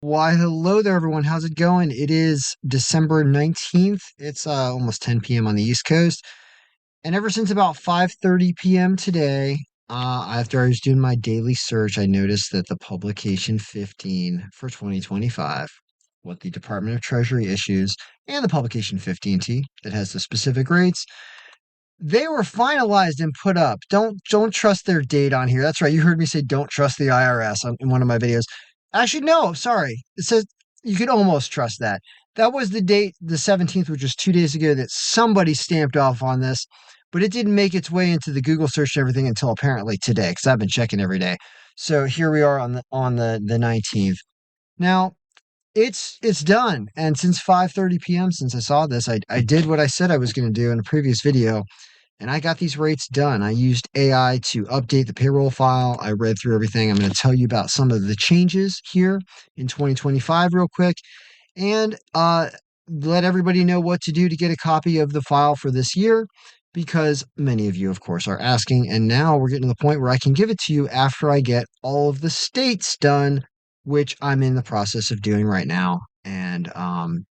Why, hello there, everyone. How's it going? It is December 19th. It's almost 10 p.m. on the East Coast. And ever since about 5:30 p.m. today, after I was doing my daily search, I noticed that the publication 15 for 2025, what the Department of Treasury issues, and the publication 15T that has the specific rates, they were finalized and put up. Don't trust their date on here. That's right. You heard me say don't trust the IRS in one of my videos. Actually, no, sorry. It says you could almost trust that. That was the date, the 17th, which was 2 days ago, that somebody stamped off on this, but it didn't make its way into the Google search and everything until apparently today, because I've been checking every day. So here we are on the 19th. Now, it's done. And since 5:30 p.m., since I saw this, I did what I said I was going to do in a previous video and I got these rates done. I used AI to update the payroll file. I read through everything. I'm going to tell you about some of the changes here in 2025 real quick and let everybody know what to do to get a copy of the file for this year because many of you, of course, are asking. And now we're getting to the point where I can give it to you after I get all of the states done, which I'm in the process of doing right now. And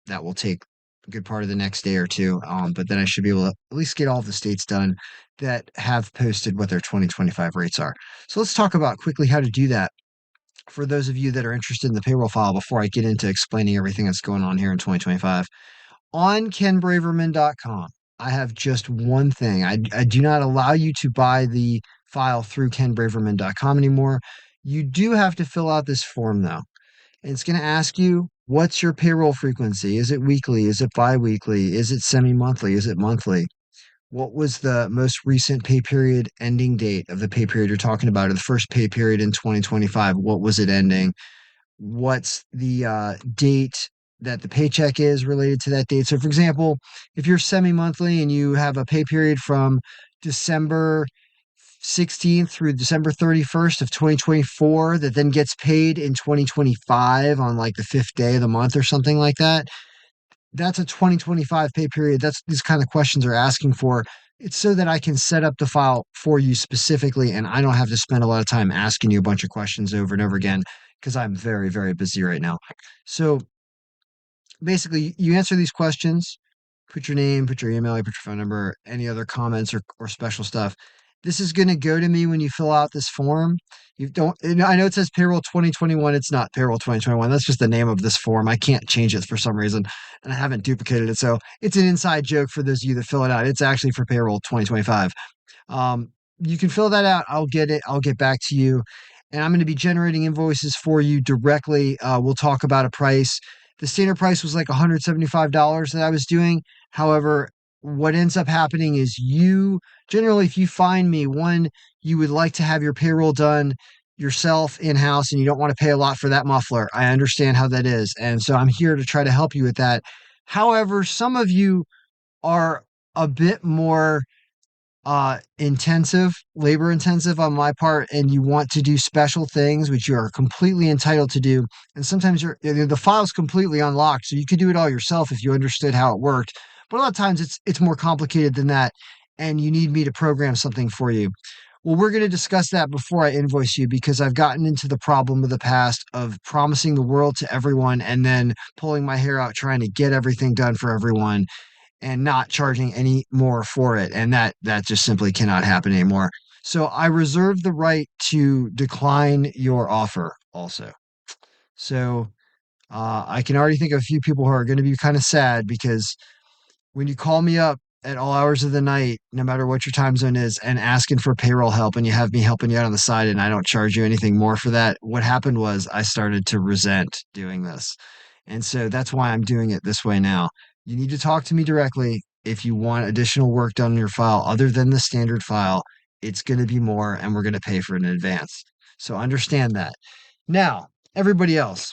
that will take a good part of the next day or two. But then I should be able to at least get all the states done that have posted what their 2025 rates are. So let's talk about quickly how to do that for those of you that are interested in the payroll file before I get into explaining everything that's going on here in 2025. On kenbraverman.com, I have just one thing. I do not allow you to buy the file through kenbraverman.com anymore. You do have to fill out this form though. And it's going to ask you, what's your payroll frequency? Is it weekly? Is it biweekly? Is it semi-monthly? Is it monthly? What was the most recent pay period ending date of the pay period you're talking about, or the first pay period in 2025? What was it ending? What's the date that the paycheck is related to that date? So, for example, if you're semi monthly and you have a pay period from December 16th through December 31st of 2024 that then gets paid in 2025 on like the fifth day of the month or something like that, that's a 2025 pay period. That's these kind of questions are asking for. It's so that I can set up the file for you specifically and I don't have to spend a lot of time asking you a bunch of questions over and over again because I'm very, very busy right now. So basically, you answer these questions, put your name, put your email, put your phone number, any other comments or special stuff. This is going to go to me when you fill out this form. You don't, and I know it says payroll 2021. It's not payroll 2021. That's just the name of this form. I can't change it for some reason, and I haven't duplicated it. So it's an inside joke for those of you that fill it out. It's actually for payroll 2025. You can fill that out. I'll get it. I'll get back to you. And I'm going to be generating invoices for you directly. We'll talk about a price. The standard price was like $175 that I was doing. However, what ends up happening is you generally, if you find me, one, you would like to have your payroll done yourself in house and you don't want to pay a lot for that muffler. I understand how that is. And so I'm here to try to help you with that. However, some of you are a bit more intensive, labor intensive on my part, and you want to do special things, which you are completely entitled to do. And sometimes the file's completely unlocked, so you could do it all yourself if you understood how it worked. But a lot of times it's more complicated than that, and you need me to program something for you. Well, we're going to discuss that before I invoice you because I've gotten into the problem of the past of promising the world to everyone and then pulling my hair out trying to get everything done for everyone and not charging any more for it. And that just simply cannot happen anymore. So I reserve the right to decline your offer also. So I can already think of a few people who are going to be kind of sad because when you call me up at all hours of the night, no matter what your time zone is, and asking for payroll help, and you have me helping you out on the side, and I don't charge you anything more for that, what happened was I started to resent doing this. And so that's why I'm doing it this way now. You need to talk to me directly if you want additional work done on your file other than the standard file. It's going to be more, and we're going to pay for it in advance. So understand that. Now, everybody else,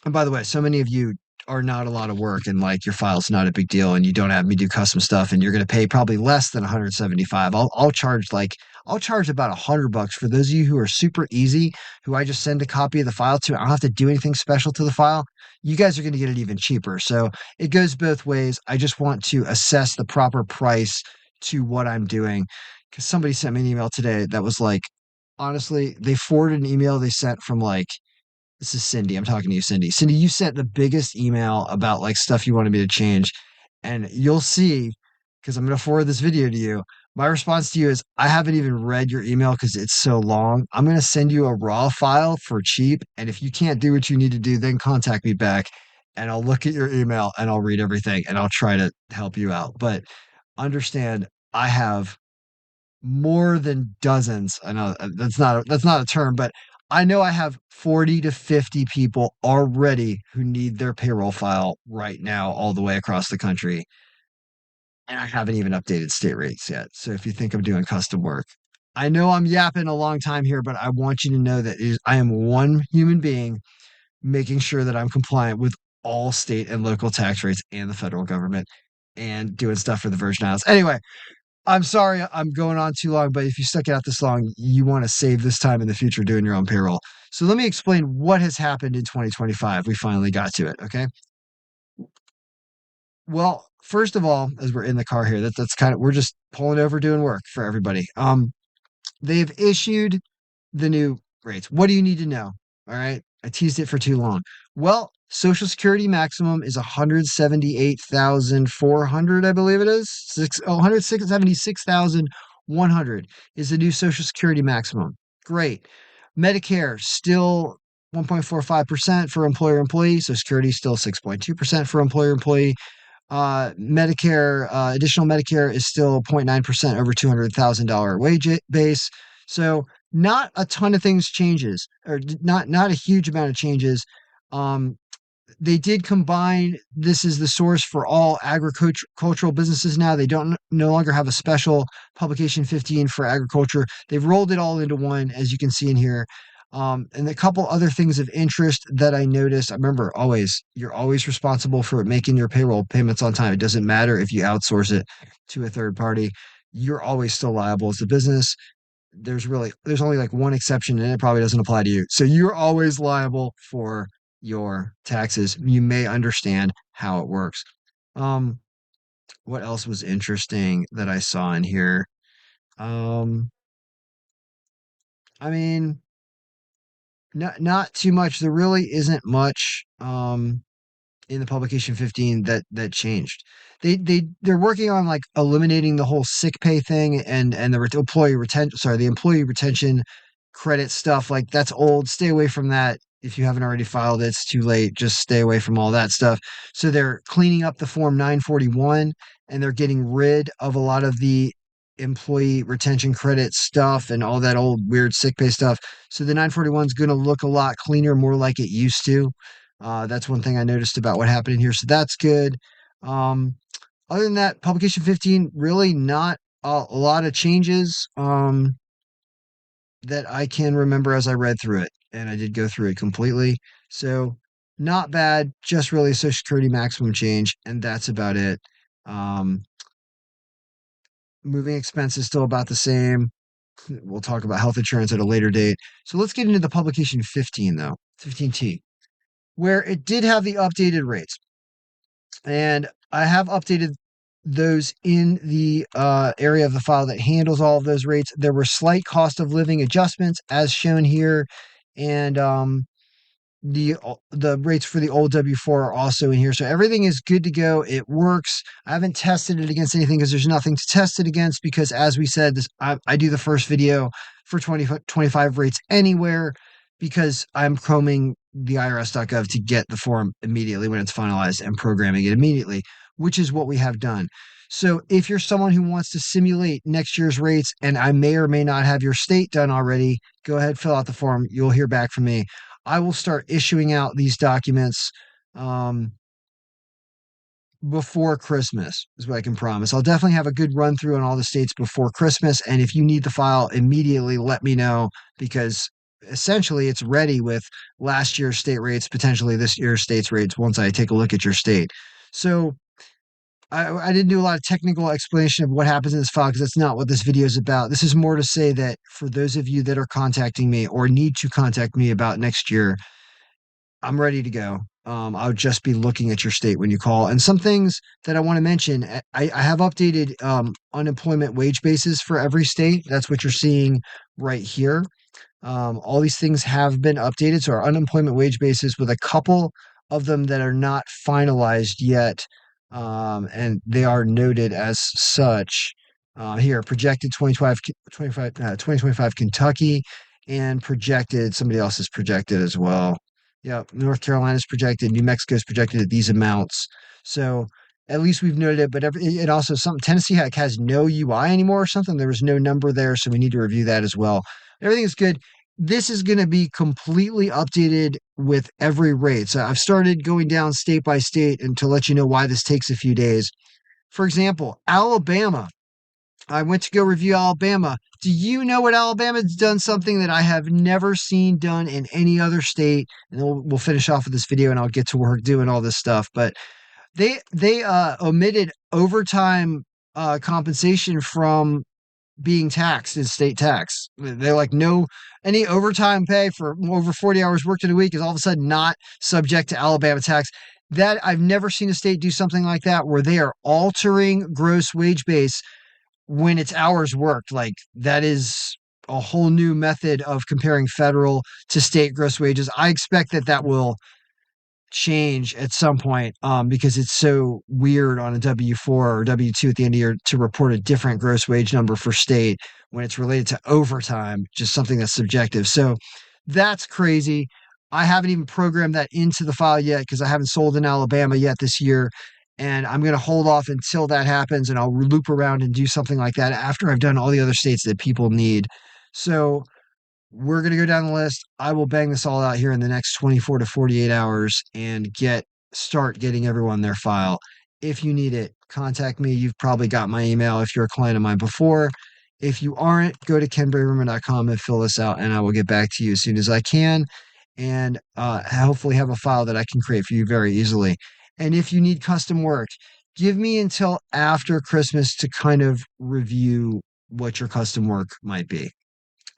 and by the way, so many of you are not a lot of work and like your file's not a big deal and you don't have me do custom stuff and you're going to pay probably less than 175. I'll charge about $100 for those of you who are super easy, who I just send a copy of the file to. I don't have to do anything special to the file. You guys are going to get it even cheaper. So it goes both ways. I just want to assess the proper price to what I'm doing because somebody sent me an email today that was like, honestly, they forwarded an email they sent from like This is Cindy. I'm talking to you, Cindy. Cindy, you sent the biggest email about like stuff you wanted me to change. And you'll see, because I'm going to forward this video to you. My response to you is I haven't even read your email because it's so long. I'm going to send you a raw file for cheap. And if you can't do what you need to do, then contact me back and I'll look at your email and I'll read everything and I'll try to help you out. But understand, I have more than dozens. I know that's not a term, but I know I have 40 to 50 people already who need their payroll file right now all the way across the country. And I haven't even updated state rates yet. So if you think I'm doing custom work, I know I'm yapping a long time here, but I want you to know that I am one human being making sure that I'm compliant with all state and local tax rates and the federal government and doing stuff for the Virgin Islands. Anyway, I'm sorry I'm going on too long, but if you stuck it out this long, you want to save this time in the future doing your own payroll. So let me explain what has happened in 2025. We finally got to it. Okay. Well, first of all, as we're in the car here, that's kind of we're just pulling over doing work for everybody. They've issued the new rates. What do you need to know? All right. I teased it for too long. Well, Social Security maximum is 178,400, I believe it is. 176,100 is the new Social Security maximum. Great. Medicare still 1.45% for employer employee. So security still 6.2% for employer employee. Medicare, additional Medicare is still 0.9% over $200,000 wage base. So not a ton of things changes, or not a huge amount of changes. Um, they did combine this is the source for all agricultural businesses now. They don't no longer have a special publication 15 for agriculture. They've rolled it all into one, as you can see in here. And a couple other things of interest that I noticed. I remember always you're always responsible for making your payroll payments on time. It doesn't matter if you outsource it to a third party. You're always still liable as a business. There's only like one exception and it probably doesn't apply to you. So you're always liable for your taxes. You may understand how it works. Um, what else was interesting that I saw in here? Um, I mean, not too much. There really isn't much. In the publication 15 that changed. They're working on like eliminating the whole sick pay thing and the the employee retention credit stuff. Like that's old. Stay away from that. If you haven't already filed it, it's too late. Just stay away from all that stuff. So they're cleaning up the form 941 and they're getting rid of a lot of the employee retention credit stuff and all that old weird sick pay stuff. So the 941 is going to look a lot cleaner, more like it used to. That's one thing I noticed about what happened in here. So that's good. Um, other than that, publication 15, really not a lot of changes that I can remember as I read through it. And I did go through it completely. So not bad, just really a Social Security maximum change. And that's about it. Um, moving expenses still about the same. We'll talk about health insurance at a later date. So let's get into the publication 15, though, 15T, where it did have the updated rates. And I have updated those in the area of the file that handles all of those rates. There were slight cost of living adjustments as shown here, and the rates for the old W4 are also in here. So everything is good to go. It works. I haven't tested it against anything because there's nothing to test it against because as we said, I do the first video for 2025 rates anywhere because I'm combing the irs.gov to get the form immediately when it's finalized and programming it immediately, which is what we have done. So if you're someone who wants to simulate next year's rates and I may or may not have your state done already, go ahead, fill out the form. You'll hear back from me. I will start issuing out these documents um, before Christmas, is what I can promise. I'll definitely have a good run through on all the states before Christmas. And if you need the file immediately, let me know because essentially it's ready with last year's state rates, potentially this year's state's rates once I take a look at your state. So I didn't do a lot of technical explanation of what happens in this file because that's not what this video is about. This is more to say that for those of you that are contacting me or need to contact me about next year, I'm ready to go. I'll just be looking at your state when you call. And some things that I want to mention, I have updated unemployment wage bases for every state. That's what you're seeing right here. All these things have been updated. So our unemployment wage basis with a couple of them that are not finalized yet, and they are noted as such. Here, projected 2025 Kentucky, and projected, somebody else is projected as well. Yep, North Carolina's projected, New Mexico's projected at these amounts. So at least we've noted it, but it also some Tennessee has no UI anymore or something. There was no number there, so we need to review that as well. Everything is good. This is going to be completely updated with every rate. So I've started going down state by state and to let you know why this takes a few days. For example, Alabama. I went to go review Alabama. Do you know what Alabama's done? Something that I have never seen done in any other state. And we'll finish off with this video and I'll get to work doing all this stuff. But they omitted overtime compensation from being taxed as state tax. They're like, no, any overtime pay for over 40 hours worked in a week is all of a sudden not subject to Alabama tax. That I've never seen a state do something like that where they are altering gross wage base when it's hours worked. Like that is a whole new method of comparing federal to state gross wages. I expect that will change at some point because it's so weird on a W-4 or W-2 at the end of the year to report a different gross wage number for state when it's related to overtime, just something that's subjective. So that's crazy. I haven't even programmed that into the file yet because I haven't sold in Alabama yet this year. And I'm going to hold off until that happens and I'll loop around and do something like that after I've done all the other states that people need. So we're going to go down the list. I will bang this all out here in the next 24 to 48 hours and start getting everyone their file. If you need it, contact me. You've probably got my email if you're a client of mine before. If you aren't, go to kenbraverman.com and fill this out, and I will get back to you as soon as I can and hopefully have a file that I can create for you very easily. And if you need custom work, give me until after Christmas to kind of review what your custom work might be.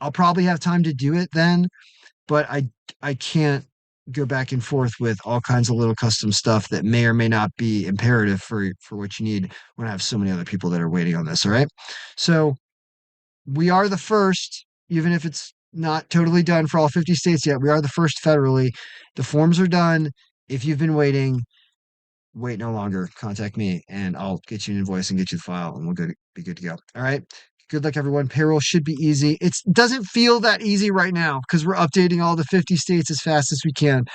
I'll probably have time to do it then, but I can't go back and forth with all kinds of little custom stuff that may or may not be imperative for what you need when I have so many other people that are waiting on this. All right. So we are the first, even if it's not totally done for all 50 states yet, we are the first federally. The forms are done. If you've been waiting, wait no longer. Contact me and I'll get you an invoice and get you the file and be good to go. All right. Good luck, everyone. Payroll should be easy. It doesn't feel that easy right now because we're updating all the 50 states as fast as we can,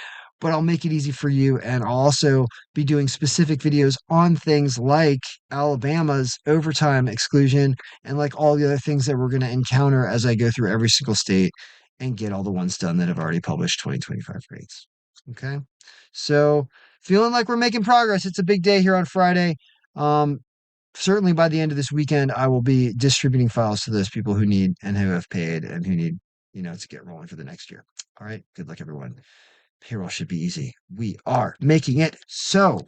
but I'll make it easy for you. And I'll also be doing specific videos on things like Alabama's overtime exclusion and like all the other things that we're going to encounter as I go through every single state and get all the ones done that have already published 2025 rates. Okay. So feeling like we're making progress. It's a big day here on Friday. Certainly by the end of this weekend, I will be distributing files to those people who need and who have paid and who need, to get rolling for the next year. All right. Good luck, everyone. Payroll should be easy. We are making it so.